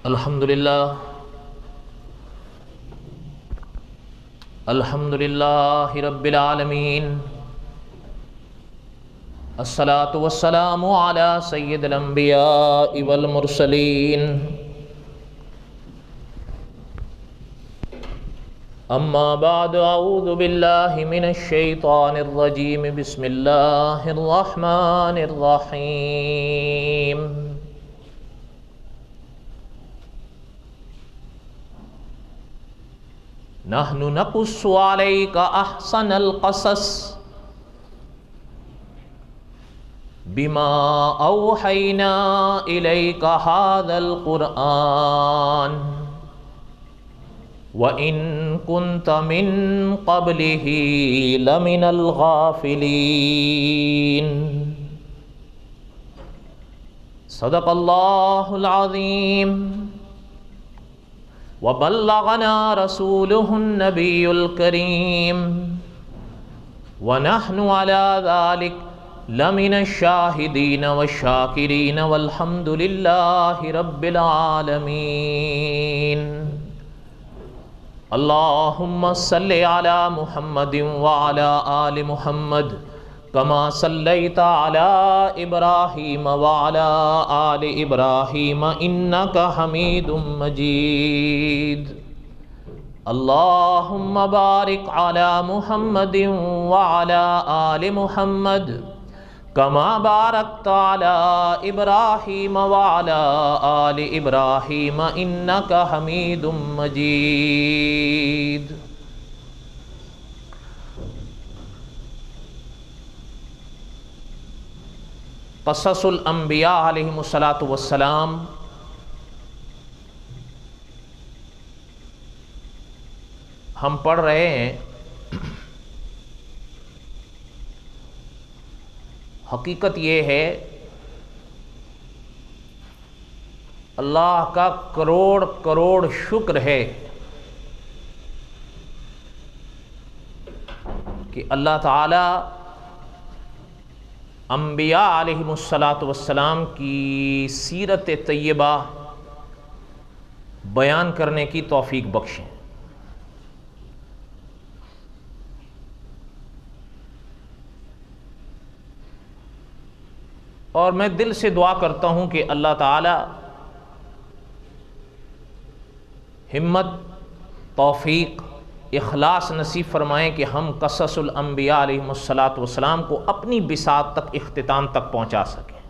الحمدللہ رب العالمین، الصلاۃ والسلام علی سید الانبیاء والمرسلین، اما بعد، اعوذ باللہ من الشیطان الرجیم، بسم اللہ الرحمن الرحیم۔ نحن نقص علیک احسن القصص بما اوحینا الیک ھذا القرآن وَإِن كُنتَ مِن قَبْلِهِ لَمِنَ الْغَافِلِينَ۔ صدق اللہ العظیم وبلغنا رسوله النبی الکریم ونحن على ذلك لمن الشاہدین والشاکرین والحمد للہ رب العالمین۔ اللہم صلی علی محمد وعلی آل محمد کما صلیت علی ابراہیم وعلی آل ابراہیم انک حمید مجید۔ اللہم بارک علی محمد وعلی آل محمد کما بارکت علی ابراہیم وعلی آل ابراہیم انک حمید مجید۔ قصص الانبیاء علیہم الصلاۃ والسلام ہم پڑھ رہے ہیں۔ حقیقت یہ ہے اللہ کا کروڑ کروڑ شکر ہے کہ اللہ تعالی انبیاء علیہم الصلاۃ والسلام کی سیرت طیبہ بیان کرنے کی توفیق بخشیں۔ اور میں دل سے دعا کرتا ہوں کہ اللہ تعالی ہمت، توفیق، اخلاص نصیب فرمائیں کہ ہم قصص الانبیاء علیہم الصلاۃ والسلام کو اپنی بساط تک، اختتام تک پہنچا سکیں۔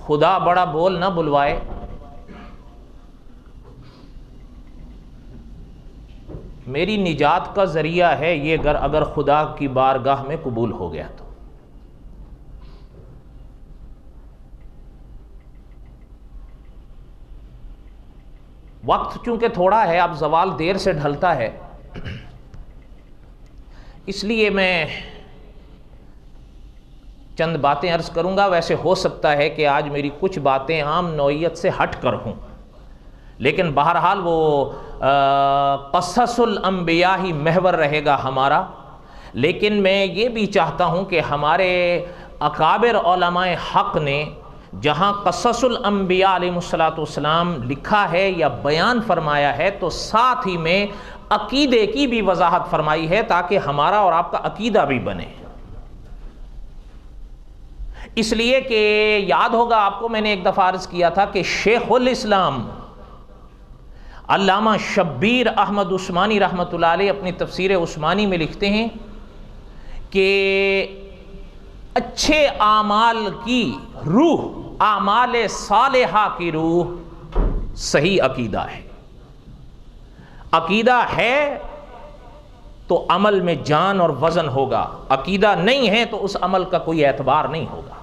خدا بڑا بول نہ بلوائے، میری نجات کا ذریعہ ہے یہ اگر خدا کی بارگاہ میں قبول ہو گیا تو۔ وقت چونکہ تھوڑا ہے، اب زوال دیر سے ڈھلتا ہے، اس لیے میں چند باتیں عرض کروں گا۔ ویسے ہو سکتا ہے کہ آج میری کچھ باتیں عام نوعیت سے ہٹ کر ہوں، لیکن بہرحال وہ قصص الانبیاء ہی محور رہے گا ہمارا۔ لیکن میں یہ بھی چاہتا ہوں کہ ہمارے اکابر علماء حق نے جہاں قصص الانبیاء علیہ السلام لکھا ہے یا بیان فرمایا ہے، تو ساتھ ہی میں عقیدے کی بھی وضاحت فرمائی ہے تاکہ ہمارا اور آپ کا عقیدہ بھی بنے۔ اس لیے کہ یاد ہوگا آپ کو، میں نے ایک دفعہ عرض کیا تھا کہ شیخ الاسلام علامہ شبیر احمد عثمانی رحمۃ اللہ علیہ اپنی تفسیر عثمانی میں لکھتے ہیں کہ اچھے اعمال کی روح، اعمال صالحہ کی روح صحیح عقیدہ ہے۔ عقیدہ ہے تو عمل میں جان اور وزن ہوگا، عقیدہ نہیں ہے تو اس عمل کا کوئی اعتبار نہیں ہوگا۔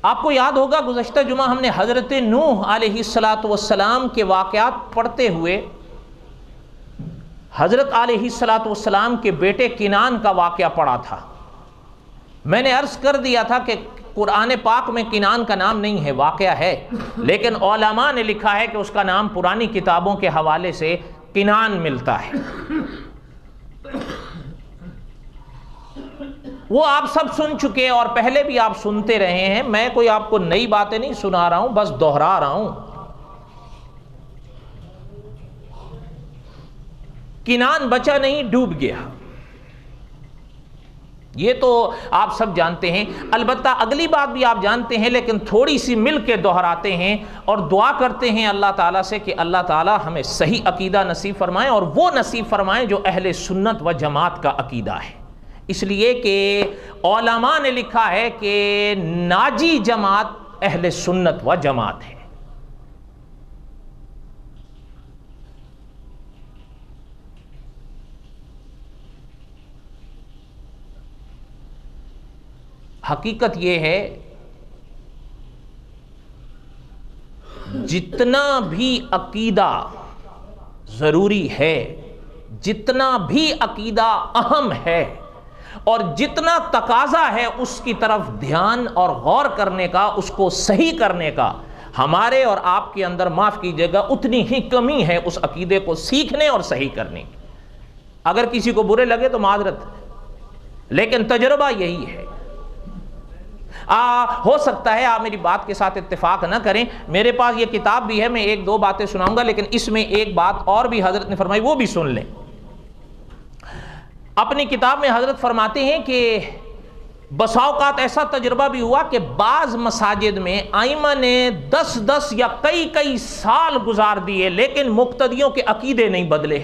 آپ کو یاد ہوگا گزشتہ جمعہ ہم نے حضرت نوح علیہ السلام کے واقعات پڑھتے ہوئے حضرت علیہ السلام کے بیٹے کنان کا واقعہ پڑھا تھا۔ میں نے عرض کر دیا تھا کہ قرآن پاک میں کنان کا نام نہیں ہے، واقعہ ہے، لیکن علماء نے لکھا ہے کہ اس کا نام پرانی کتابوں کے حوالے سے کنان ملتا ہے. وہ آپ سب سن چکے اور پہلے بھی آپ سنتے رہے ہیں. میں کوئی آپ کو نئی باتیں نہیں سنا رہا ہوں، بس دوہرا رہا ہوں. کنان بچا نہیں، ڈوب گیا. یہ تو آپ سب جانتے ہیں. البتہ اگلی بات بھی آپ جانتے ہیں، لیکن تھوڑی سی مل کے دہراتے ہیں اور دعا کرتے ہیں اللہ تعالیٰ سے کہ اللہ تعالیٰ ہمیں صحیح عقیدہ نصیب فرمائیں، اور وہ نصیب فرمائیں جو اہل سنت و جماعت کا عقیدہ ہے. اس لیے کہ علماء نے لکھا ہے کہ ناجی جماعت اہل سنت و جماعت ہے. حقیقت یہ ہے جتنا بھی عقیدہ ضروری ہے، جتنا بھی عقیدہ اہم ہے، اور جتنا تقاضا ہے اس کی طرف دھیان اور غور کرنے کا، اس کو صحیح کرنے کا، ہمارے اور آپ کے اندر معاف کیجیے گا اتنی ہی کمی ہے اس عقیدے کو سیکھنے اور صحیح کرنے کی. اگر کسی کو برے لگے تو معذرت، لیکن تجربہ یہی ہے. ہو سکتا ہے آپ میری بات کے ساتھ اتفاق نہ کریں. میرے پاس یہ کتاب بھی ہے، میں ایک دو باتیں سناؤں گا، لیکن اس میں ایک بات اور بھی حضرت نے فرمائی، وہ بھی سن لیں. اپنی کتاب میں حضرت فرماتے ہیں کہ بسا اوقات ایسا تجربہ بھی ہوا کہ بعض مساجد میں ائمہ نے 10 یا کئی سال گزار دیے، لیکن مقتدیوں کے عقیدے نہیں بدلے.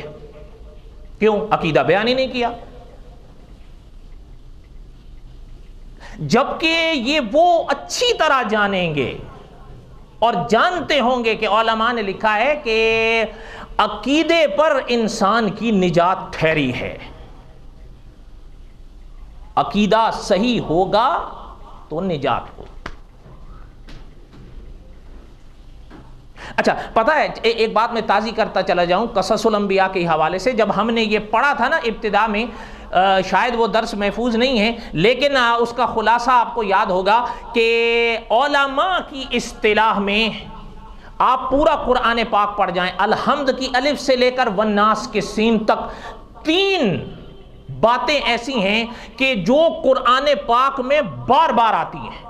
کیوں؟ عقیدہ بیان ہی نہیں کیا. جبکہ یہ وہ اچھی طرح جانیں گے اور جانتے ہوں گے کہ علماء نے لکھا ہے کہ عقیدے پر انسان کی نجات ٹھہری ہے. عقیدہ صحیح ہوگا تو نجات ہو. اچھا پتہ ہے ایک بات میں تازی کرتا چلا جاؤں قصص الانبیاء کے حوالے سے. جب ہم نے یہ پڑھا تھا نا ابتدا میں، شاید وہ درس محفوظ نہیں ہے، لیکن اس کا خلاصہ آپ کو یاد ہوگا کہ علماء کی اصطلاح میں آپ پورا قرآن پاک پڑھ جائیں، الحمد کی الف سے لے کر والناس کے سین تک 3 باتیں ایسی ہیں کہ جو قرآن پاک میں بار بار آتی ہیں.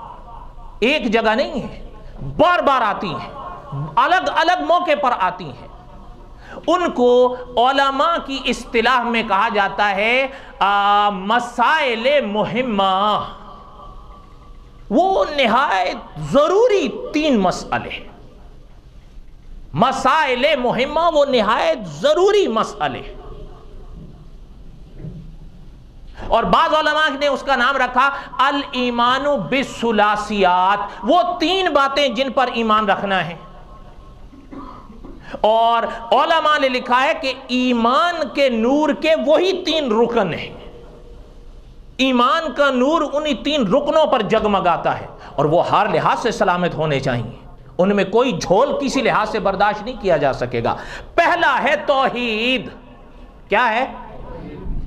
ایک جگہ نہیں ہے، بار بار آتی ہیں، الگ الگ موقع پر آتی ہیں. ان کو علماء کی اصطلاح میں کہا جاتا ہے مسائل مہمہ. وہ نہایت ضروری 3 مسئلے، مسائل مہمہ، وہ نہایت ضروری مسئلے. اور بعض علماء نے اس کا نام رکھا الایمان بالثلاثیات، وہ 3 باتیں جن پر ایمان رکھنا ہے. اور علماء نے لکھا ہے کہ ایمان کے نور کے وہی 3 رکن ہیں. ایمان کا نور انہی 3 رکنوں پر جگمگاتا ہے، اور وہ ہر لحاظ سے سلامت ہونے چاہیے. ان میں کوئی جھول کسی لحاظ سے برداشت نہیں کیا جا سکے گا. پہلا ہے توحید. کیا ہے؟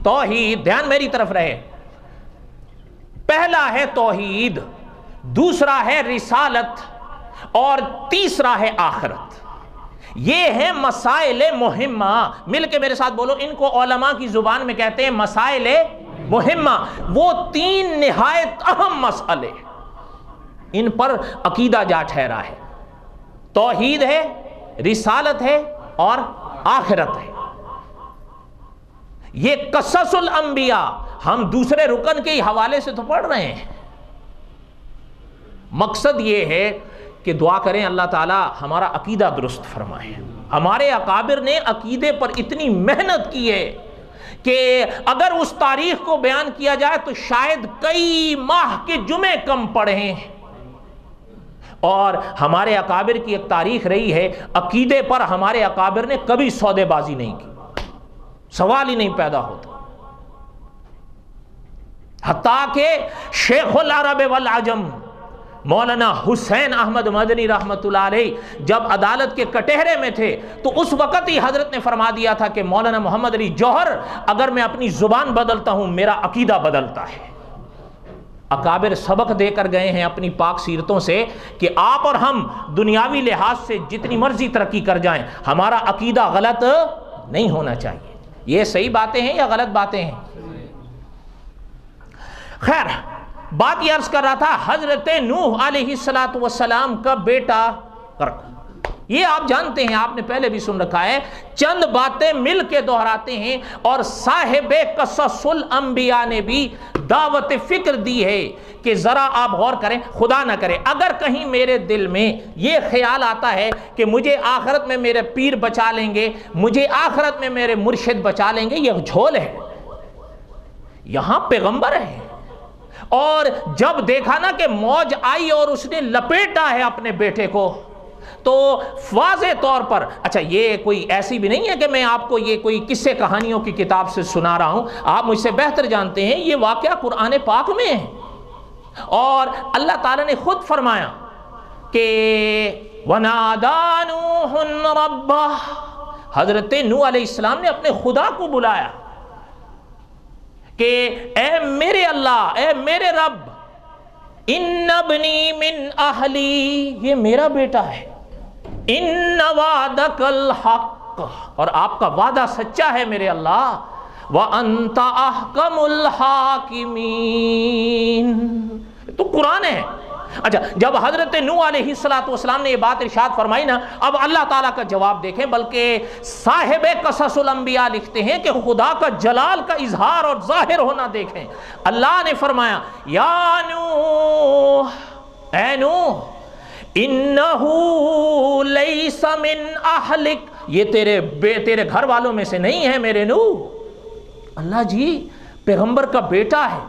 توحید. دھیان میری طرف رہے. پہلا ہے توحید، دوسرا ہے رسالت، اور تیسرا ہے آخرت. یہ ہیں مسائل مہمہ. مل کے میرے ساتھ بولو، ان کو علماء کی زبان میں کہتے ہیں مسائل مہمہ. وہ 3 نہایت اہم مسئلے، ان پر عقیدہ جا ٹھہرا ہے. توحید ہے، رسالت ہے، اور آخرت ہے. یہ قصص الانبیاء ہم دوسرے رکن کے حوالے سے تو پڑھ رہے ہیں. مقصد یہ ہے کہ دعا کریں اللہ تعالیٰ ہمارا عقیدہ درست فرمائے. ہمارے اکابر نے عقیدے پر اتنی محنت کی ہے کہ اگر اس تاریخ کو بیان کیا جائے تو شاید کئی ماہ کے جمعے کم پڑے ہیں. اور ہمارے اکابر کی ایک تاریخ رہی ہے، عقیدے پر ہمارے اکابر نے کبھی سودے بازی نہیں کی، سوال ہی نہیں پیدا ہوتا. حتیٰ کہ شیخ العرب والعجم مولانا حسین احمد مدنی رحمت اللہ علیہ جب عدالت کے کٹہرے میں تھے تو اس وقت ہی حضرت نے فرما دیا تھا کہ مولانا محمد علی جوہر اگر میں اپنی زبان بدلتا ہوں میرا عقیدہ بدلتا ہے. اکابر سبق دے کر گئے ہیں اپنی پاک سیرتوں سے کہ آپ اور ہم دنیاوی لحاظ سے جتنی مرضی ترقی کر جائیں، ہمارا عقیدہ غلط نہیں ہونا چاہیے۔ یہ صحیح باتیں ہیں یا غلط باتیں ہیں؟ خیر، بات یہ عرض کر رہا تھا، حضرت نوح علیہ السلام کا بیٹا کرک، یہ آپ جانتے ہیں، آپ نے پہلے بھی سن رکھا ہے، چند باتیں مل کے دہراتے ہیں، اور صاحب قصص الانبیاء نے بھی دعوت فکر دی ہے کہ ذرا آپ غور کریں۔ خدا نہ کرے اگر کہیں میرے دل میں یہ خیال آتا ہے کہ مجھے آخرت میں میرے پیر بچا لیں گے، مجھے آخرت میں میرے مرشد بچا لیں گے، یہ جھول ہے۔ یہاں پیغمبر ہے، اور جب دیکھا نا کہ موج آئی اور اس نے لپیٹا ہے اپنے بیٹے کو، تو واضح طور پر، اچھا یہ کوئی ایسی بھی نہیں ہے کہ میں آپ کو یہ کوئی قصے کہانیوں کی کتاب سے سنا رہا ہوں، آپ مجھ سے بہتر جانتے ہیں یہ واقعہ قرآن پاک میں ہے، اور اللہ تعالیٰ نے خود فرمایا کہ وَنَادَى نُوحٌ رَبَّهُ، حضرت نوح علیہ السلام نے اپنے خدا کو بلایا کہ اے میرے اللہ، اے میرے رب، ان ابنی من اہلی، یہ میرا بیٹا ہے، ان وعدک الحق، اور آپ کا وعدہ سچا ہے میرے اللہ، وانت احکم الحاکمین، تو قرآن ہے۔ اچھا، جب حضرت نوح علیہ السلام نے یہ بات ارشاد فرمائی نا، اب اللہ تعالیٰ کا جواب دیکھیں، بلکہ صاحب قصص الانبیاء لکھتے ہیں کہ خدا کا جلال کا اظہار اور ظاہر ہونا دیکھیں۔ اللہ نے فرمایا یا نوح، اے نوح، انہو لیس من اہلک، یہ تیرے گھر والوں میں سے نہیں ہے میرے نوح۔ اللہ جی پیغمبر کا بیٹا ہے،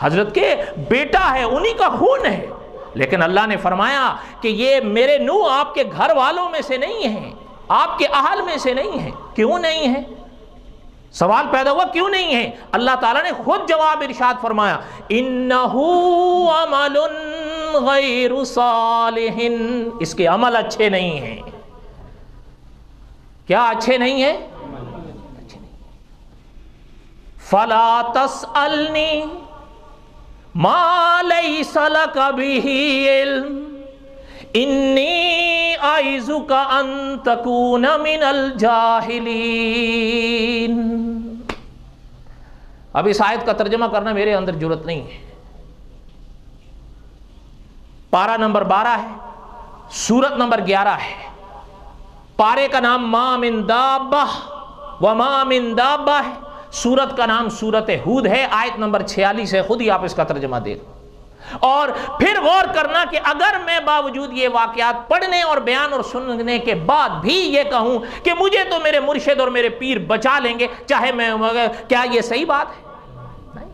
حضرت کے بیٹا ہے، انہی کا خون ہے، لیکن اللہ نے فرمایا کہ یہ میرے نوح آپ کے گھر والوں میں سے نہیں ہیں، آپ کے اہل میں سے نہیں ہیں۔ کیوں نہیں ہیں؟ سوال پیدا ہوا کیوں نہیں ہیں؟ اللہ تعالیٰ نے خود جواب ارشاد فرمایا انہو عمل غیر صالح، اس کے عمل اچھے نہیں ہیں۔ کیا اچھے نہیں ہیں؟ فلا تسألنی ما لیس لک بہ علم انی اعظک ان تکون من الجاہلین۔ اب اس آیت کا ترجمہ کرنا میرے اندر جرت نہیں ہے۔ پارہ نمبر 12 ہے، سورت نمبر 11 ہے، پارے کا نام ما من دابہ وما من دابہ ہے، سورت کا نام سورت ہود ہے، آیت نمبر 46 ہے، خود ہی آپ اس کا ترجمہ دیکھ۔ اور پھر غور کرنا کہ اگر میں باوجود یہ واقعات پڑھنے اور بیان اور سننے کے بعد بھی یہ کہوں کہ مجھے تو میرے مرشد اور میرے پیر بچا لیں گے چاہے میں، کیا یہ صحیح بات ہے؟ نہیں،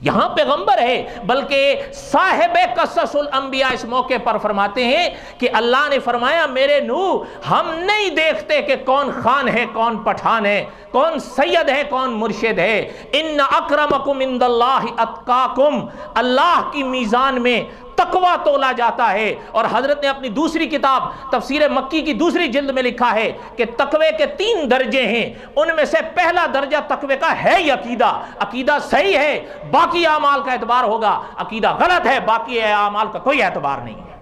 یہاں پیغمبر ہے، بلکہ صاحب قصص الانبیاء اس موقع پر فرماتے ہیں کہ اللہ نے فرمایا میرے نوح، ہم نہیں دیکھتے کہ کون خان ہے کون پٹھان ہے، کون سید ہے کون مرشد ہے، ان اکرمکم عند اللہ اتقاکم، اللہ کی میزان میں تقوی تولا جاتا ہے۔ اور حضرت نے اپنی دوسری کتاب تفسیر مکی کی دوسری جلد میں لکھا ہے کہ تقوی کے 3 درجے ہیں، ان میں سے پہلا درجہ تقوی کا ہے یہ عقیدہ، عقیدہ صحیح ہے باقی اعمال کا اعتبار ہوگا، عقیدہ غلط ہے باقی اعمال کا کوئی اعتبار نہیں ہے۔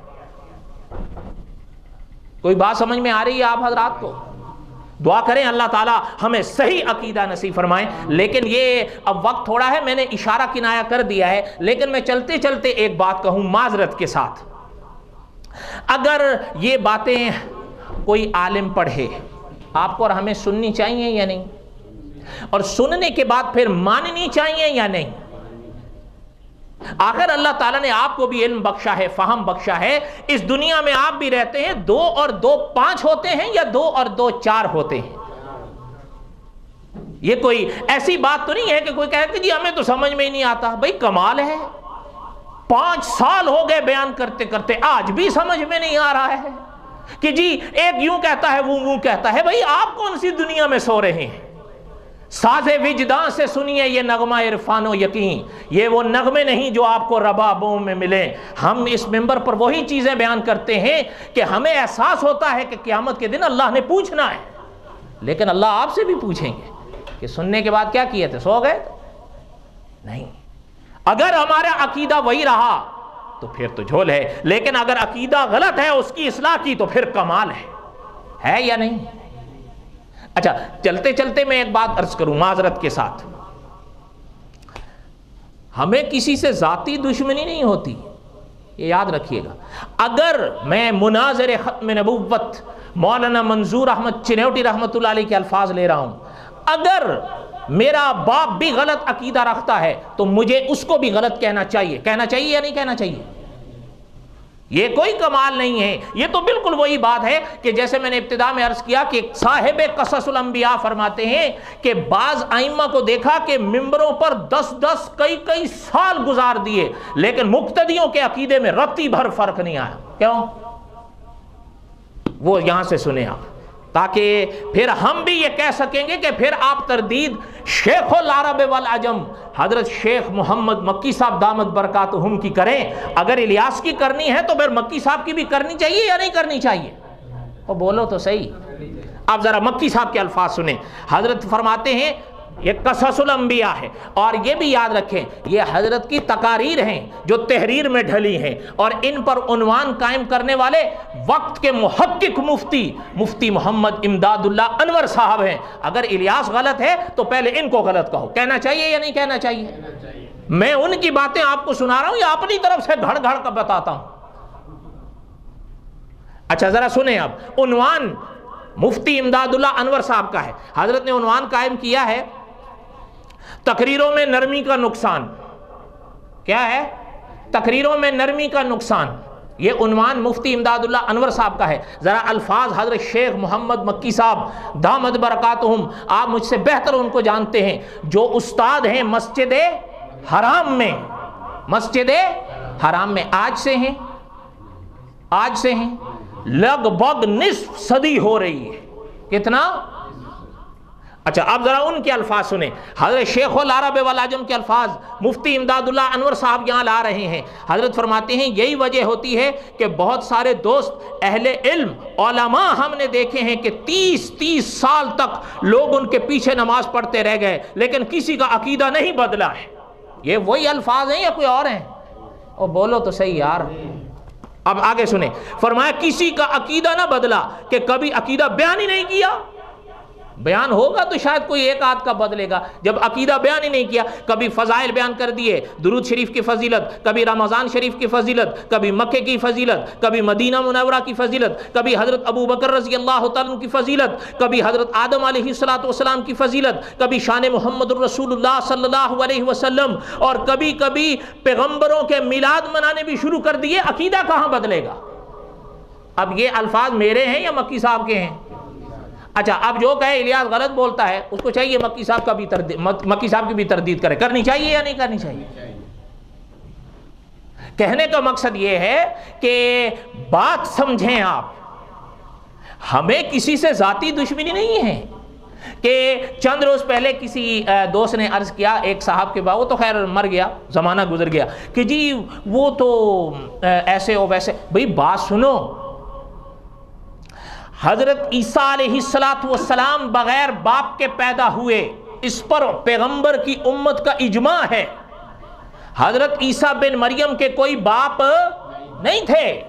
کوئی بات سمجھ میں آ رہی ہے آپ حضرات کو؟ دعا کریں اللہ تعالیٰ ہمیں صحیح عقیدہ نصیب فرمائیں۔ لیکن یہ اب وقت تھوڑا ہے، میں نے اشارہ کنایہ کر دیا ہے، لیکن میں چلتے چلتے ایک بات کہوں معذرت کے ساتھ۔ اگر یہ باتیں کوئی عالم پڑھے، آپ کو اور ہمیں سننی چاہیے یا نہیں؟ اور سننے کے بعد پھر ماننی چاہیے یا نہیں؟ آخر اللہ تعالیٰ نے آپ کو بھی علم بخشا ہے، فہم بخشا ہے، اس دنیا میں آپ بھی رہتے ہیں، 2 اور 2 5 ہوتے ہیں یا 2 اور 2 4 ہوتے ہیں؟ یہ کوئی ایسی بات تو نہیں ہے کہ کوئی کہے کہ جی ہمیں تو سمجھ میں ہی نہیں آتا۔ بھائی کمال ہے، 5 سال ہو گئے بیان کرتے کرتے آج بھی سمجھ میں نہیں آ رہا ہے کہ جی ایک یوں کہتا ہے وہ کہتا ہے۔ بھائی آپ کون سی دنیا میں سو رہے ہیں؟ ساز وجدان سے سنیے یہ نغمہ عرفان و یقین، یہ وہ نغمے نہیں جو آپ کو ربابوں میں ملیں۔ ہم اس ممبر پر وہی چیزیں بیان کرتے ہیں کہ ہمیں احساس ہوتا ہے کہ قیامت کے دن اللہ نے پوچھنا ہے، لیکن اللہ آپ سے بھی پوچھیں گے کہ سننے کے بعد کیا کیے تھے، سو گئے تھے؟ نہیں۔ اگر ہمارا عقیدہ وہی رہا تو پھر تو جھول ہے، لیکن اگر عقیدہ غلط ہے اس کی اصلاح کی تو پھر کمال ہے یا نہیں؟ اچھا چلتے چلتے میں ایک بات عرض کروں معذرت کے ساتھ، ہمیں کسی سے ذاتی دشمنی نہیں ہوتی، یہ یاد رکھیے گا۔ اگر میں مناظر ختم نبوت مولانا منظور احمد چنوٹی رحمۃ اللہ علیہ کے الفاظ لے رہا ہوں، اگر میرا باپ بھی غلط عقیدہ رکھتا ہے تو مجھے اس کو بھی غلط کہنا چاہیے یا نہیں کہنا چاہیے؟ یہ کوئی کمال نہیں ہے، یہ تو بالکل وہی بات ہے کہ جیسے میں نے ابتدا میں عرض کیا کہ صاحب قصص الانبیاء فرماتے ہیں کہ بعض ائمہ کو دیکھا کہ ممبروں پر 10 کئی سال گزار دیے لیکن مقتدیوں کے عقیدے میں رتی بھر فرق نہیں آیا۔ کیوں؟ وہ یہاں سے سنیں آپ، تاکہ پھر ہم بھی یہ کہہ سکیں گے کہ پھر آپ تردید شیخ العرب والعجم حضرت شیخ محمد مکی صاحب دامت برکاتہم کی کریں، اگر الیاس کی کرنی ہے تو پھر مکی صاحب کی بھی کرنی چاہیے یا نہیں کرنی چاہیے؟ وہ بولو تو صحیح۔ آپ ذرا مکی صاحب کے الفاظ سنیں، حضرت فرماتے ہیں یہ قصص الانبیاء ہے، اور یہ بھی یاد رکھیں یہ حضرت کی تقاریر ہیں جو تحریر میں ڈھلی ہیں، اور ان پر عنوان قائم کرنے والے وقت کے محقق مفتی محمد امداد اللہ انور صاحب ہیں۔ اگر الیاس غلط ہے تو پہلے ان کو غلط کہو، کہنا چاہیے یا نہیں کہنا چاہیے؟ میں ان کی باتیں آپ کو سنا رہا ہوں یا اپنی طرف سے گھڑ گھڑ کر بتاتا ہوں؟ اچھا ذرا سنیں اب، عنوان مفتی امداد اللہ انور صاحب کا ہے، حضرت نے عنوان قائم کیا ہے تقریروں میں نرمی کا نقصان۔ کیا ہے؟ تقریروں میں نرمی کا نقصان، یہ عنوان مفتی امداد اللہ انور صاحب کا ہے۔ ذرا الفاظ حضرت شیخ محمد مکی صاحب دامت برکاتہم، آپ مجھ سے بہتر ان کو جانتے ہیں، جو استاد ہیں مسجد حرام میں آج سے ہیں لگ بھگ نصف صدی ہو رہی ہے۔ کتنا؟ اچھا اب ذرا ان کے الفاظ سنیں، حضرت شیخ العرب والعجم کے الفاظ مفتی امداد اللہ انور صاحب یہاں لا رہے ہیں۔ حضرت فرماتے ہیں یہی وجہ ہوتی ہے کہ بہت سارے دوست اہل علم علماء ہم نے دیکھے ہیں کہ 30 سال تک لوگ ان کے پیچھے نماز پڑھتے رہ گئے لیکن کسی کا عقیدہ نہیں بدلا ہے۔ یہ وہی الفاظ ہیں یا کوئی اور ہیں؟ او بولو تو صحیح یار۔ اب آگے سنیں، فرمایا کسی کا عقیدہ نہ بدلا، کہ کبھی عقیدہ بیان ہی نہیں کیا، بیان ہوگا تو شاید کوئی ایک آدھ کا بدلے گا، جب عقیدہ بیان ہی نہیں کیا، کبھی فضائل بیان کر دیے، درود شریف کی فضیلت، کبھی رمضان شریف کی فضیلت، کبھی مکے کی فضیلت، کبھی مدینہ منورہ کی فضیلت، کبھی حضرت ابو بکر رضی اللہ تعالیٰ عنہ کی فضیلت، کبھی حضرت آدم علیہ السلام کی فضیلت، کبھی شان محمد الرسول اللہ صلی اللہ علیہ وسلم، اور کبھی کبھی پیغمبروں کے میلاد منانے بھی شروع کر دیے۔ عقیدہ کہاں بدلے گا؟ اب یہ الفاظ میرے ہیں یا مکی صاحب کے ہیں؟ اچھا اب جو کہے الیاس غلط بولتا ہے اس کو چاہیے مکی صاحب کی بھی تردید کرنی چاہیے یا نہیں کرنی چاہیے؟ کہنے کا مقصد یہ ہے کہ بات سمجھیں آپ، ہمیں کسی سے ذاتی دشمنی نہیں ہے۔ کہ چند روز پہلے کسی دوست نے عرض کیا ایک صاحب کے بعد، وہ تو خیر مر گیا، زمانہ گزر گیا، کہ جی وہ تو ایسے ہو ویسے۔ بھئی بات سنو، حضرت عیسیٰ علیہ السلام بغیر باپ کے پیدا ہوئے، اس پر پیغمبر کی امت کا اجماع ہے۔ حضرت عیسیٰ بن مریم کے کوئی باپ نہیں تھے،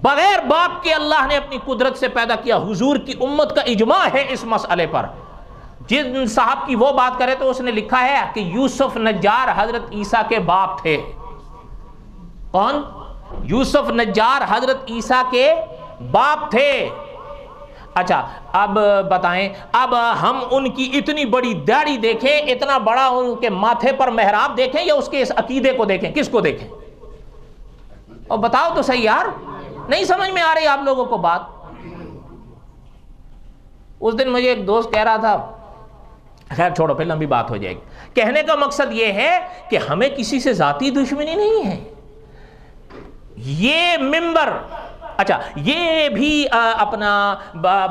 بغیر باپ کے اللہ نے اپنی قدرت سے پیدا کیا، حضور کی امت کا اجماع ہے اس مسئلے پر۔ جن صاحب کی وہ بات کرے تو اس نے لکھا ہے کہ یوسف نجار حضرت عیسیٰ کے باپ تھے۔ کون؟ یوسف نجار حضرت عیسیٰ کے باپ تھے۔ اچھا اب بتائیں، اب ہم ان کی اتنی بڑی داڑھی دیکھیں، اتنا بڑا ان کے ماتھے پر محراب دیکھیں، یا اس کے اس عقیدے کو دیکھیں؟ کس کو دیکھیں؟ اور بتاؤ تو صحیح یار، نہیں سمجھ میں آ رہی آپ لوگوں کو بات؟ اس دن مجھے ایک دوست کہہ رہا تھا، خیر چھوڑو پھر لمبی بات ہو جائے گی۔ کہنے کا مقصد یہ ہے کہ ہمیں کسی سے ذاتی دشمنی نہیں ہے۔ یہ ممبر، اچھا یہ بھی اپنا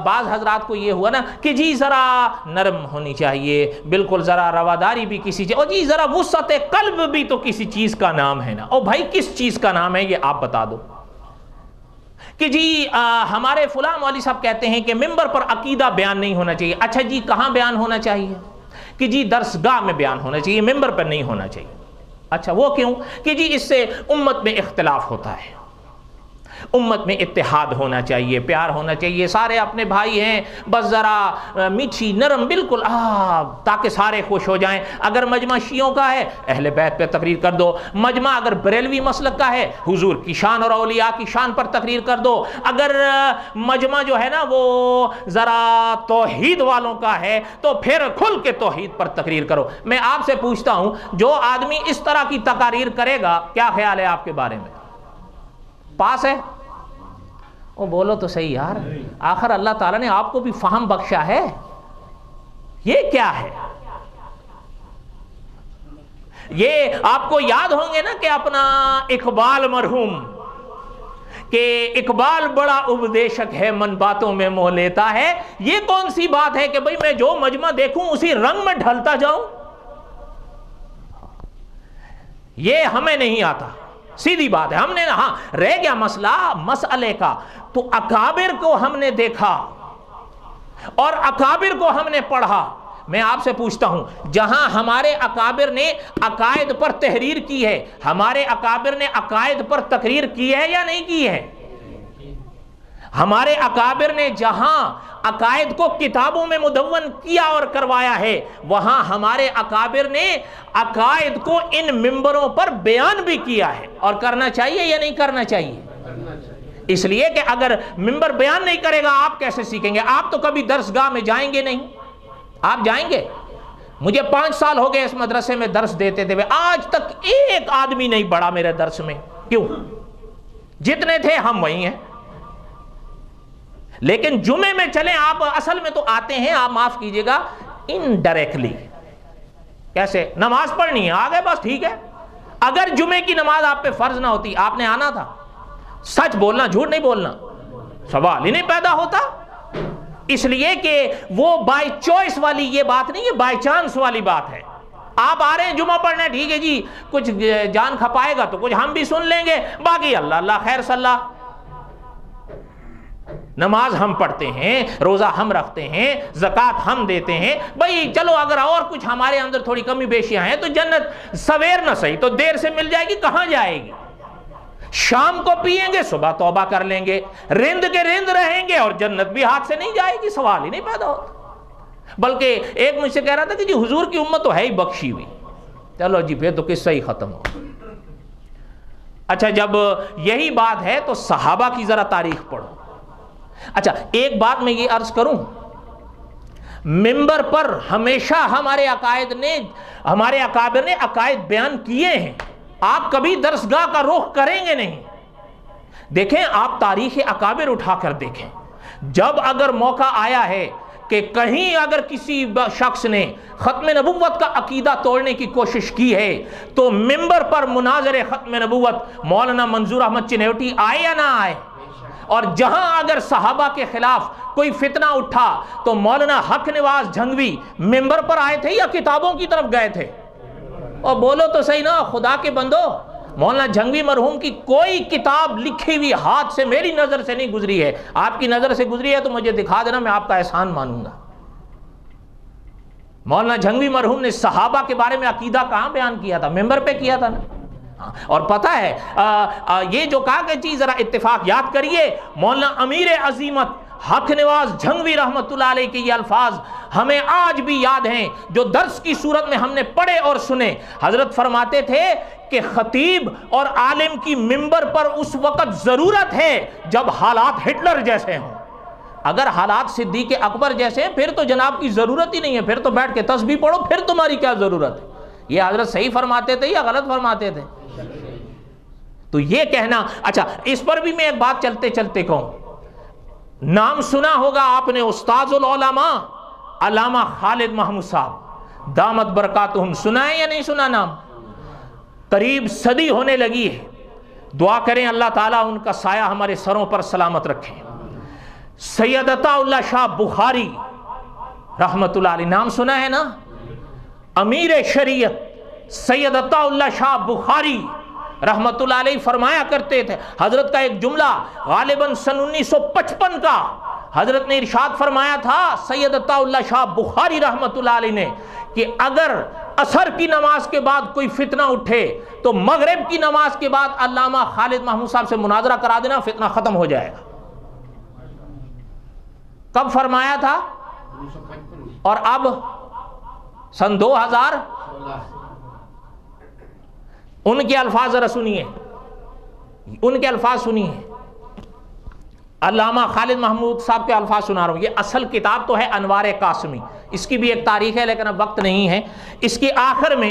بعض حضرات کو یہ ہوا نا کہ جی ذرا نرم ہونی چاہیے، بالکل ذرا رواداری بھی کسی چیز، اور جی ذرا وسعت قلب بھی تو کسی چیز کا نام ہے نا۔ اور بھائی کس چیز کا نام ہے یہ آپ بتا دو۔ کہ جی ہمارے فلاں مولوی صاحب کہتے ہیں کہ ممبر پر عقیدہ بیان نہیں ہونا چاہیے۔ اچھا جی کہاں بیان ہونا چاہیے؟ کہ جی درسگاہ میں بیان ہونا چاہیے، ممبر پر نہیں ہونا چاہیے۔ اچھا وہ کیوں؟ کہ جی اس سے امت میں اختلاف ہوتا ہے۔ امت میں اتحاد ہونا چاہیے، پیار ہونا چاہیے، سارے اپنے بھائی ہیں، بس ذرا میٹھی نرم بالکل تاکہ سارے خوش ہو جائیں۔ اگر مجمع شیعوں کا ہے اہل بیت پہ تقریر کر دو، مجمع اگر بریلوی مسلک کا ہے حضور کی شان اور اولیاء کی شان پر تقریر کر دو، اگر مجمع جو ہے نا وہ ذرا توحید والوں کا ہے تو پھر کھل کے توحید پر تقریر کرو۔ میں آپ سے پوچھتا ہوں جو آدمی اس طرح کی تقاریر کرے گا کیا خیال ہے آپ کے بارے میں؟ پاس ہے؟ وہ بولو تو صحیح یار، آخر اللہ تعالیٰ نے آپ کو بھی فہم بخشا ہے، یہ کیا ہے؟ یہ آپ کو یاد ہوں گے نا کہ اپنا اقبال مرحوم کہ اقبال بڑا اپدیشک ہے من باتوں میں موہ لیتا ہے، یہ کون سی بات ہے کہ بھئی میں جو مجمع دیکھوں اسی رنگ میں ڈھلتا جاؤں؟ یہ ہمیں نہیں آتا، سیدھی بات ہے۔ ہم نے ہاں رہ گیا مسئلے کا، تو اکابر کو ہم نے دیکھا اور اکابر کو ہم نے پڑھا۔ میں آپ سے پوچھتا ہوں جہاں ہمارے اکابر نے عقائد پر تحریر کی ہے، ہمارے اکابر نے عقائد پر تقریر کی ہے یا نہیں کی ہے؟ ہمارے اکابر نے جہاں عقائد کو کتابوں میں مدون کیا اور کروایا ہے، وہاں ہمارے اکابر نے عقائد کو ان ممبروں پر بیان بھی کیا ہے، اور کرنا چاہیے یا نہیں کرنا چاہیے؟ اس لیے کہ اگر ممبر بیان نہیں کرے گا آپ کیسے سیکھیں گے؟ آپ تو کبھی درسگاہ میں جائیں گے نہیں، آپ جائیں گے؟ مجھے 5 سال ہو گئے اس مدرسے میں درس دیتے تھے، آج تک ایک آدمی نہیں بڑھا میرے درس میں۔ کیوں؟ جتنے تھے ہم وہی ہیں۔ لیکن جمعے میں چلیں، آپ اصل میں تو آتے ہیں، آپ معاف کیجئے گا انڈائریکٹلی۔ کیسے؟ نماز پڑھنی ہے، آ گئے بس ٹھیک ہے۔ اگر جمعے کی نماز آپ پہ فرض نہ ہوتی آپ نے آنا تھا، سچ بولنا جھوٹ نہیں بولنا، سوال ہی نہیں پیدا ہوتا۔ اس لیے کہ وہ بائی چوائس والی یہ بات نہیں ہے، بائی چانس والی بات ہے۔ آپ آ رہے ہیں جمعہ پڑھنا، ٹھیک ہے جی، کچھ جان کھپائے گا تو کچھ ہم بھی سن لیں گے، باقی اللہ اللہ خیر صلاح۔ نماز ہم پڑھتے ہیں، روزہ ہم رکھتے ہیں، زکوٰۃ ہم دیتے ہیں، بھئی چلو اگر اور کچھ ہمارے اندر تھوڑی کمی بیشیاں ہیں تو جنت سویر نہ صحیح تو دیر سے مل جائے گی، کہاں جائے گی؟ شام کو پیئیں گے، صبح توبہ کر لیں گے، رند کے رند رہیں گے اور جنت بھی ہاتھ سے نہیں جائے گی، سوال ہی نہیں پیدا ہوتا۔ بلکہ ایک مجھ سے کہہ رہا تھا کہ جی حضور کی امت تو ہے ہی بخشی ہوئی۔ چلو جی پھر تو قصہ ہی ختم ہو۔ اچھا جب یہی بات ہے تو صحابہ کی ذرا تاریخ پڑھو۔ اچھا ایک بات میں یہ عرض کروں، ممبر پر ہمیشہ ہمارے اکابر نے عقائد بیان کیے ہیں، آپ کبھی درسگاہ کا رخ کریں گے نہیں۔ دیکھیں آپ تاریخ اکابر اٹھا کر دیکھیں، جب اگر موقع آیا ہے کہ کہیں اگر کسی شخص نے ختم نبوت کا عقیدہ توڑنے کی کوشش کی ہے تو ممبر پر مناظر ختم نبوت مولانا منظور احمد چنیوٹی آئے یا نہ آئے؟ اور جہاں اگر صحابہ کے خلاف کوئی فتنہ اٹھا تو مولانا حق نواز جھنگوی ممبر پر آئے تھے یا کتابوں کی طرف گئے تھے؟ اور بولو تو صحیح نا خدا کے بندو، مولانا جھنگوی مرحوم کی کوئی کتاب لکھی ہوئی ہاتھ سے میری نظر سے نہیں گزری ہے، آپ کی نظر سے گزری ہے تو مجھے دکھا دینا، میں آپ کا احسان مانوں گا۔ مولانا جھنگوی مرحوم نے صحابہ کے بارے میں عقیدہ کہاں بیان کیا تھا؟ ممبر پہ کیا تھا نا۔ اور پتہ ہے یہ جو کہا کہ چیز ذرا اتفاق یاد کریے، مولانا امیر عظیمت حق نواز جھنگوی رحمت اللہ علیہ کے یہ الفاظ ہمیں آج بھی یاد ہیں، جو درس کی صورت میں ہم نے پڑھے اور سنے۔ حضرت فرماتے تھے کہ خطیب اور عالم کی ممبر پر اس وقت ضرورت ہے جب حالات ہٹلر جیسے ہوں۔ اگر حالات صدیق اکبر جیسے ہیں پھر تو جناب کی ضرورت ہی نہیں ہے، پھر تو بیٹھ کے تسبیح پڑھو، پھر تمہاری کیا ضرورت ہے؟ یہ حضرت صحیح فرماتے تھے یا غلط فرماتے تھے؟ تو یہ کہنا، اچھا اس پر بھی میں ایک بات چلتے چلتے کہوں، نام سنا ہوگا آپ نے استاذ العلماء علامہ خالد محمود صاحب دامت برکاتہم، سنا ہے یا نہیں سنا نام؟ قریب صدی ہونے لگی ہے، دعا کریں اللہ تعالیٰ ان کا سایہ ہمارے سروں پر سلامت رکھیں۔ سید عطا اللہ شاہ بخاری رحمت اللہ علیہ، نام سنا ہے نا؟ امیر شریعت سید عطا اللہ شاہ بخاری رحمت اللہ علیہ فرمایا کرتے تھے، حضرت کا ایک جملہ غالباً سن 1955 کا، حضرت نے ارشاد فرمایا تھا سید عطا اللہ شاہ بخاری رحمت اللہ علیہ نے کہ اگر عصر کی نماز کے بعد کوئی فتنہ اٹھے تو مغرب کی نماز کے بعد علامہ خالد محمود صاحب سے مناظرہ کرا دینا، فتنہ ختم ہو جائے گا۔ کب فرمایا تھا؟ اور اب سن 2000 ان کے الفاظ ذرا سنیے، ان کے الفاظ سنیے، علامہ خالد محمود صاحب کے الفاظ سنا رہا ہوں۔ یہ اصل کتاب تو ہے انوار قاسمی، اس کی بھی ایک تاریخ ہے لیکن اب وقت نہیں ہے۔ اس کے آخر میں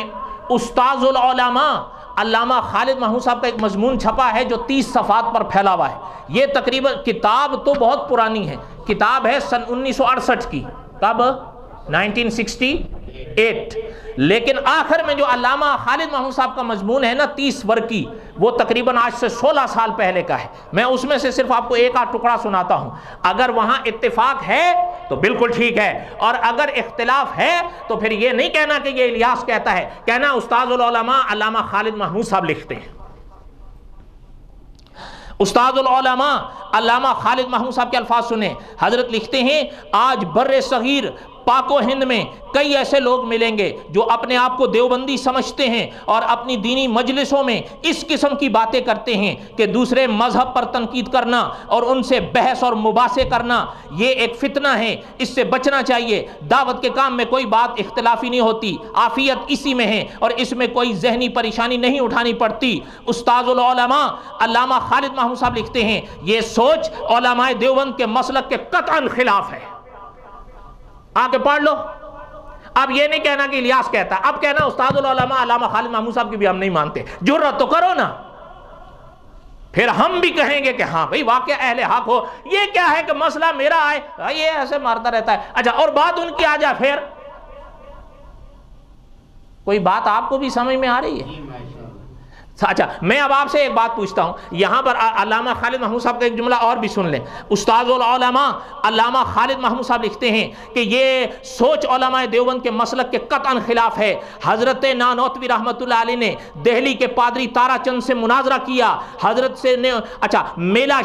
استاذ العلماء علامہ خالد محمود صاحب کا ایک مضمون چھپا ہے جو 30 صفحات پر پھیلا ہوا ہے۔ یہ تقریباً کتاب تو بہت پرانی ہے، کتاب ہے سن 1968 کی، کب؟ 1968، لیکن آخر میں جو علامہ خالد محمود صاحب کا مضمون ہے نا 30 ورقی، وہ تقریباً آج سے 16 سال پہلے کا ہے۔ میں اس میں سے صرف آپ کو ایک آدھ ٹکڑا سناتا ہوں، اگر وہاں اتفاق ہے تو بالکل ٹھیک ہے، اور اگر اختلاف ہے تو پھر یہ نہیں کہنا کہ یہ الیاس کہتا ہے، کہنا استاذ العلماء علامہ خالد محمود صاحب لکھتے ہیں۔ استاد العلماء علامہ خالد محمود صاحب کے الفاظ سنیں، حضرت لکھتے ہیں آج بر صغیر پاک و ہند میں کئی ایسے لوگ ملیں گے جو اپنے آپ کو دیوبندی سمجھتے ہیں اور اپنی دینی مجلسوں میں اس قسم کی باتیں کرتے ہیں کہ دوسرے مذہب پر تنقید کرنا اور ان سے بحث اور مباحثے کرنا یہ ایک فتنہ ہے، اس سے بچنا چاہیے۔ دعوت کے کام میں کوئی بات اختلافی نہیں ہوتی، عافیت اسی میں ہے اور اس میں کوئی ذہنی پریشانی نہیں اٹھانی پڑتی۔ استاذ العلماء علامہ خالد محمود صاحب لکھتے ہیں یہ سوچ علماء دیوبند کے مسلک کے قطعاً خلاف ہے۔ آگے پڑھ لو، اب یہ نہیں کہنا کہ الیاس کہتا، اب کہنا استاد العلماء علامہ خالد محمود صاحب کی بھی ہم نہیں مانتے۔ جرأت تو کرو نا، پھر ہم بھی کہیں گے کہ ہاں بھئی واقعہ اہل حق ہو۔ یہ کیا ہے کہ مسئلہ میرا آئے، یہ ایسے مارتا رہتا ہے۔ اچھا اور بات ان کی آ جائے، پھر کوئی بات آپ کو بھی سمجھ میں آ رہی ہے؟ اچھا میں اب آپ سے ایک بات پوچھتا ہوں، یہاں پر علامہ خالد محمود صاحب کا ایک جملہ اور بھی سن لیں۔ استاذ العلماء علامہ خالد محمود صاحب لکھتے ہیں کہ یہ سوچ علماء دیوبند کے مسلک کے قطعاً خلاف ہے۔ حضرت نانوتوی رحمۃ اللہ علیہ نے دہلی کے پادری تارا چند سے مناظرہ کیا، حضرت سے نے میلہ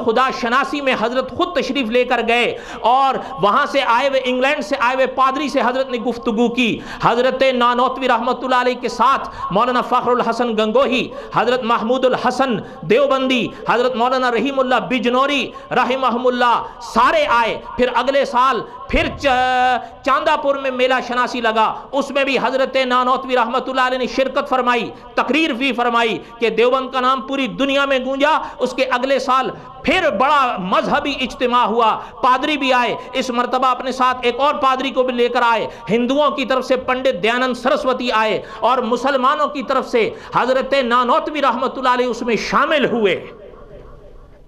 خدا شناسی میں حضرت خود تشریف لے کر گئے اور وہاں سے آئے ہوئے انگلینڈ سے آئے ہوئے پادری سے حضرت نے گفتگو کی۔ حضرت نانوتوی رحمۃ اللہ علیہ کے ساتھ مولانا فخر الحسن گنگوہی، حضرت محمود الحسن دیوبندی، حضرت مولانا رحیم اللہ بجنوری رحمہم اللہ سارے آئے۔ پھر اگلے سال پھر چاندہ پور میں میلہ شناسی لگا، اس میں بھی حضرت نانوتوی رحمۃ اللہ علیہ نے شرکت فرمائی، تقریر بھی فرمائی کہ دیوبند کا نام پوری دنیا میں گونجا۔ اس کے اگلے سال پھر بڑا مذہبی اجتماع ہوا، پادری بھی آئے، اس مرتبہ اپنے ساتھ ایک اور پادری کو بھی لے کر آئے۔ ہندوؤں کی طرف سے پنڈت دیانند سرسوتی آئے اور مسلمانوں کی طرف سے حضرت نانوتوی رحمۃ اللہ علیہ اس میں شامل ہوئے۔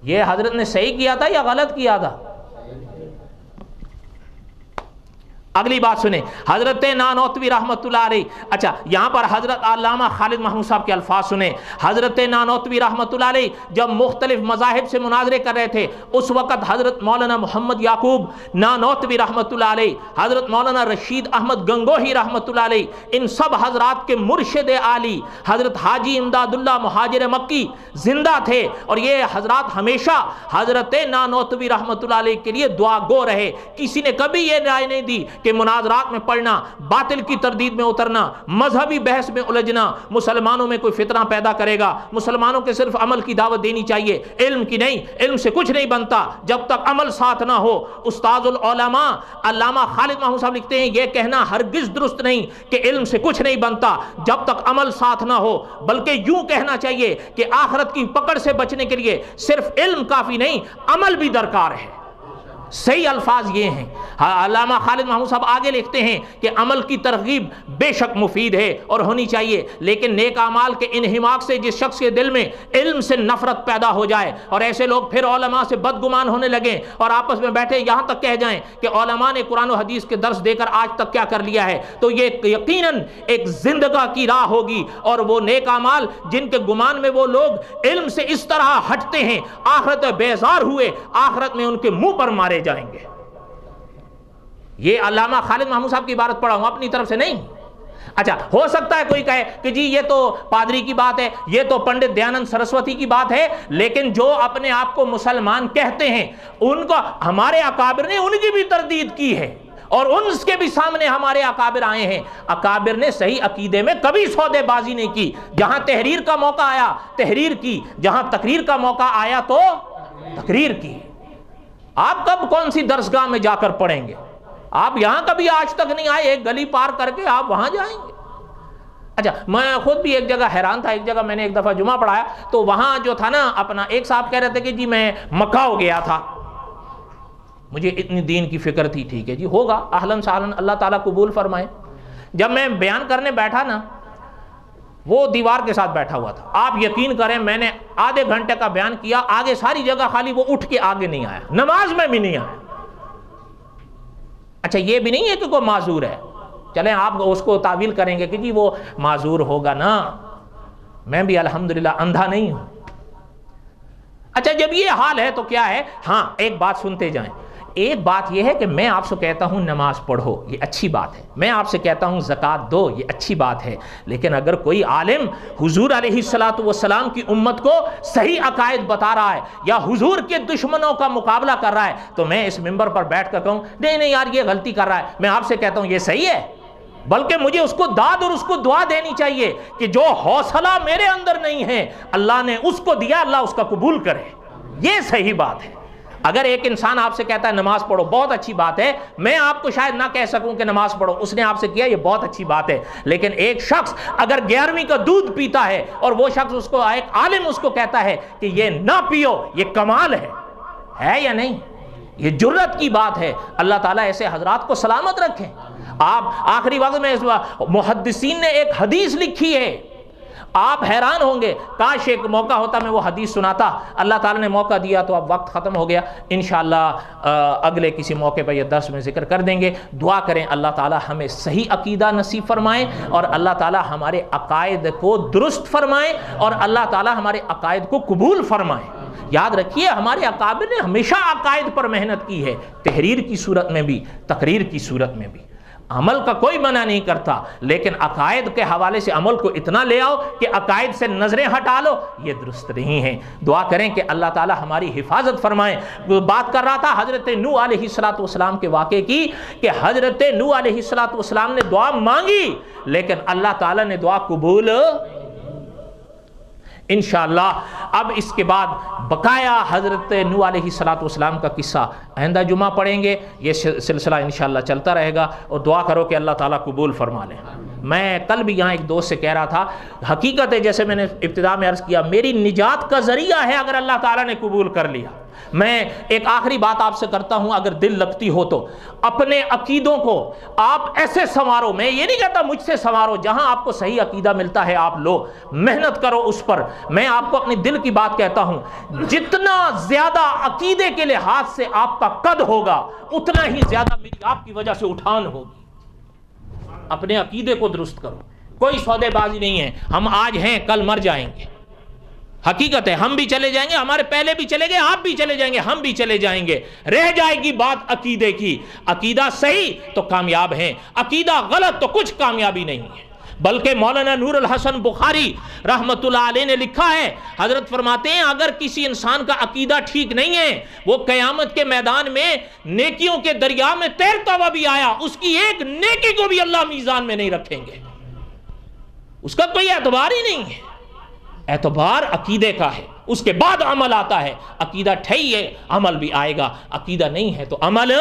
یہ حضرت نے صحیح کیا تھا یا غلط کیا تھا؟ اگلی بات سنیں، حضرت نانوتوی رحمۃ اللہ علیہ، اچھا یہاں پر حضرت علامہ خالد محمود صاحب کے الفاظ سنیں۔ حضرت نانوتوی رحمۃ اللہ علیہ جب مختلف مذاہب سے مناظرے کر رہے تھے، اس وقت حضرت مولانا محمد یعقوب نانوتوی رحمۃ اللہ علیہ، حضرت مولانا رشید احمد گنگوہی رحمۃ اللہ علیہ، ان سب حضرات کے مرشد عالی حضرت حاجی امداد اللہ مہاجر مکی زندہ تھے، اور یہ حضرات ہمیشہ حضرت نانوتوی رحمۃ اللہ علیہ کے لیے دعا گو رہے۔ کسی نے کبھی یہ رائے نہیں دی کہ مناظرات میں پڑھنا، باطل کی تردید میں اترنا، مذہبی بحث میں الجھنا مسلمانوں میں کوئی فتنہ پیدا کرے گا۔ مسلمانوں کے صرف عمل کی دعوت دینی چاہیے، علم کی نہیں۔ علم سے کچھ نہیں بنتا جب تک عمل ساتھ نہ ہو۔ استاذ العلماء علامہ خالد محمود صاحب لکھتے ہیں یہ کہنا ہرگز درست نہیں کہ علم سے کچھ نہیں بنتا جب تک عمل ساتھ نہ ہو، بلکہ یوں کہنا چاہیے کہ آخرت کی پکڑ سے بچنے کے لیے صرف علم کافی نہیں، عمل بھی درکار ہے۔ صحیح الفاظ یہ ہیں۔ علامہ خالد محمود صاحب آگے لکھتے ہیں کہ عمل کی ترغیب بے شک مفید ہے اور ہونی چاہیے، لیکن نیک اعمال کے انہماک سے جس شخص کے دل میں علم سے نفرت پیدا ہو جائے اور ایسے لوگ پھر علماء سے بدگمان ہونے لگیں اور آپس میں بیٹھے یہاں تک کہہ جائیں کہ علماء نے قرآن و حدیث کے درس دے کر آج تک کیا کر لیا ہے، تو یہ یقیناً ایک زندگاہ کی راہ ہوگی، اور وہ نیک اعمال جن کے گمان میں وہ لوگ علم سے اس طرح ہٹتے ہیں، آخرت بیزار ہوئے آخرت میں ان کے منہ پر مارے جائیں گے۔ یہ علامہ خالد محمود صاحب کی عبارت پڑھا ہوں، اپنی طرف سے نہیں۔ اچھا ہو سکتا ہے کوئی کہے کہ جی یہ تو پادری کی بات ہے، یہ تو پنڈت دیانند سرسوتی کی بات ہے، لیکن جو اپنے آپ کو مسلمان کہتے ہیں ان کو ہمارے اکابر نے ان کی بھی تردید کی ہے، اور ان کے بھی سامنے ہمارے اکابر آئے ہیں. اکابر نے صحیح عقیدے میں کبھی سودے بازی نہیں کی. جہاں تحریر کا موقع آیا تحریر کی, جہاں تقریر کا موقع آیا تو تقریر کی. آپ کب کون سی درسگاہ میں جا کر پڑھیں گے؟ آپ یہاں کبھی آج تک نہیں آئے, ایک گلی پار کر کے آپ وہاں جائیں گے. اچھا, میں خود بھی ایک جگہ حیران تھا. ایک جگہ میں نے ایک دفعہ جمعہ پڑھایا تو وہاں جو تھا نا اپنا, ایک صاحب کہہ رہے تھے کہ جی میں مکہ گیا تھا, مجھے اتنی دین کی فکر تھی. ٹھیک ہے جی, ہوگا, اہلاً سہلاً, اللہ تعالیٰ قبول فرمائے. جب میں بیان کرنے بیٹھا نا, وہ دیوار کے ساتھ بیٹھا ہوا تھا. آپ یقین کریں میں نے آدھے گھنٹے کا بیان کیا, آگے ساری جگہ خالی, وہ اٹھ کے آگے نہیں آیا, نماز میں بھی نہیں آیا. اچھا, یہ بھی نہیں ہے کہ کوئی معذور ہے, چلیں آپ اس کو تعویل کریں گے کہ جی وہ معذور ہوگا نا, میں بھی الحمدللہ اندھا نہیں ہوں. اچھا, جب یہ حال ہے تو کیا ہے؟ ہاں, ایک بات سنتے جائیں. ایک بات یہ ہے کہ میں آپ سے کہتا ہوں نماز پڑھو, یہ اچھی بات ہے. میں آپ سے کہتا ہوں زکوٰۃ دو, یہ اچھی بات ہے. لیکن اگر کوئی عالم حضور علیہ الصلاۃ والسلام کی امت کو صحیح عقائد بتا رہا ہے یا حضور کے دشمنوں کا مقابلہ کر رہا ہے, تو میں اس منبر پر بیٹھ کر کہوں نہیں نہیں یار یہ غلطی کر رہا ہے, میں آپ سے کہتا ہوں یہ صحیح ہے. بلکہ مجھے اس کو داد اور اس کو دعا دینی چاہیے کہ جو حوصلہ میرے اندر نہیں ہے اللہ نے اس کو دیا, اللہ اس کا قبول کرے. یہ صحیح بات ہے. اگر ایک انسان آپ سے کہتا ہے نماز پڑھو, بہت اچھی بات ہے, میں آپ کو شاید نہ کہہ سکوں کہ نماز پڑھو, اس نے آپ سے کیا, یہ بہت اچھی بات ہے. لیکن ایک شخص اگر 11ویں کا دودھ پیتا ہے اور وہ شخص اس کو, ایک عالم اس کو کہتا ہے کہ یہ نہ پیو, یہ کمال ہے یا نہیں؟ یہ جرت کی بات ہے. اللہ تعالیٰ ایسے حضرات کو سلامت رکھیں. آپ آخری وقت میں محدثین نے ایک حدیث لکھی ہے, آپ حیران ہوں گے. کاش ایک موقع ہوتا میں وہ حدیث سناتا. اللہ تعالیٰ نے موقع دیا تو اب وقت ختم ہو گیا. انشاءاللہ اگلے کسی موقع پر یہ درس میں ذکر کر دیں گے. دعا کریں اللہ تعالیٰ ہمیں صحیح عقیدہ نصیب فرمائیں اور اللہ تعالیٰ ہمارے عقائد کو درست فرمائیں اور اللہ تعالیٰ ہمارے عقائد کو قبول فرمائیں. یاد رکھیے ہمارے اکابر نے ہمیشہ عقائد پر محنت کی ہے, تحریر کی صورت میں بھی تقریر کی صورت میں بھی. عمل کا کوئی منع نہیں کرتا, لیکن عقائد کے حوالے سے عمل کو اتنا لے آؤ کہ عقائد سے نظریں ہٹا لو, یہ درست نہیں ہے. دعا کریں کہ اللہ تعالی ہماری حفاظت فرمائے. بات کر رہا تھا حضرت نوح علیہ الصلوۃ والسلام کے واقعے کی کہ حضرت نوح علیہ الصلوۃ والسلام نے دعا مانگی لیکن اللہ تعالی نے دعا قبول. انشاءاللہ اب اس کے بعد بقایا حضرت نوح علیہ الصلوۃ والسلام کا قصہ آئندہ جمعہ پڑھیں گے. یہ سلسلہ انشاءاللہ چلتا رہے گا اور دعا کرو کہ اللہ تعالیٰ قبول فرما لے. میں کل بھی یہاں ایک دوست سے کہہ رہا تھا, حقیقت ہے جیسے میں نے ابتدا میں عرض کیا, میری نجات کا ذریعہ ہے اگر اللہ تعالیٰ نے قبول کر لیا. میں ایک آخری بات آپ سے کرتا ہوں, اگر دل لگتی ہو تو اپنے عقیدوں کو آپ ایسے سنوارو. میں یہ نہیں کہتا مجھ سے سنوارو, جہاں آپ کو صحیح عقیدہ ملتا ہے آپ لو, محنت کرو اس پر. میں آپ کو اپنی دل کی بات کہتا ہوں, جتنا زیادہ عقیدے کے لحاظ سے آپ کا قد ہوگا اتنا ہی زیادہ میری آپ کی وجہ سے اٹھان ہوگی. اپنے عقیدے کو درست کرو, کوئی سودے بازی نہیں ہے. ہم آج ہیں کل مر جائیں گے, حقیقت ہے. ہم بھی چلے جائیں گے, ہمارے پہلے بھی چلے گئے, آپ بھی چلے جائیں گے, ہم بھی چلے جائیں گے. رہ جائے گی بات عقیدے کی. عقیدہ صحیح تو کامیاب ہیں, عقیدہ غلط تو کچھ کامیابی نہیں ہے. بلکہ مولانا نور الحسن بخاری رحمت اللہ علیہ نے لکھا ہے, حضرت فرماتے ہیں اگر کسی انسان کا عقیدہ ٹھیک نہیں ہے, وہ قیامت کے میدان میں نیکیوں کے دریا میں تیرتا ہوا بھی آیا, اس کی ایک نیکی کو بھی اللہ میزان میں نہیں رکھیں گے, اس کا کوئی اعتبار ہی نہیں ہے. اعتبار عقیدے کا ہے, اس کے بعد عمل آتا ہے. عقیدہ ٹھیک ہے عمل بھی آئے گا, عقیدہ نہیں ہے تو عمل.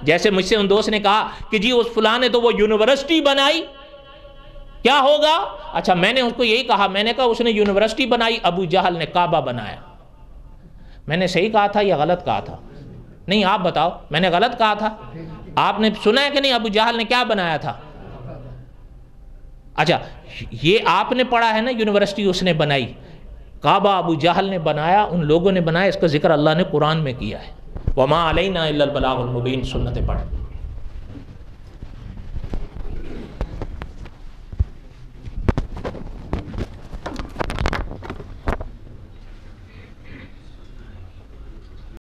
جیسے مجھ سے ان دوست نے کہا کہ جی اس فلاں نے تو وہ یونیورسٹی بنائی, کیا ہوگا؟ اچھا میں نے اس کو یہی کہا, میں نے کہا اس نے یونیورسٹی بنائی, ابو جہل نے کعبہ بنایا. میں نے صحیح کہا تھا یا غلط کہا تھا؟ نہیں آپ بتاؤ, میں نے غلط کہا تھا؟ آپ نے سنا ہے کہ نہیں ابو جہل نے کیا بنایا تھا؟ اچھا یہ آپ نے پڑھا ہے نا یونیورسٹی اس نے بنائی, کعبہ ابو جہل نے بنایا, ان لوگوں نے بنایا, اس کا ذکر اللہ نے قرآن میں کیا ہے. وَمَا عَلَيْنَا إِلَّا الْبَلَاغُ الْمُبِينُ, سنت پڑھ.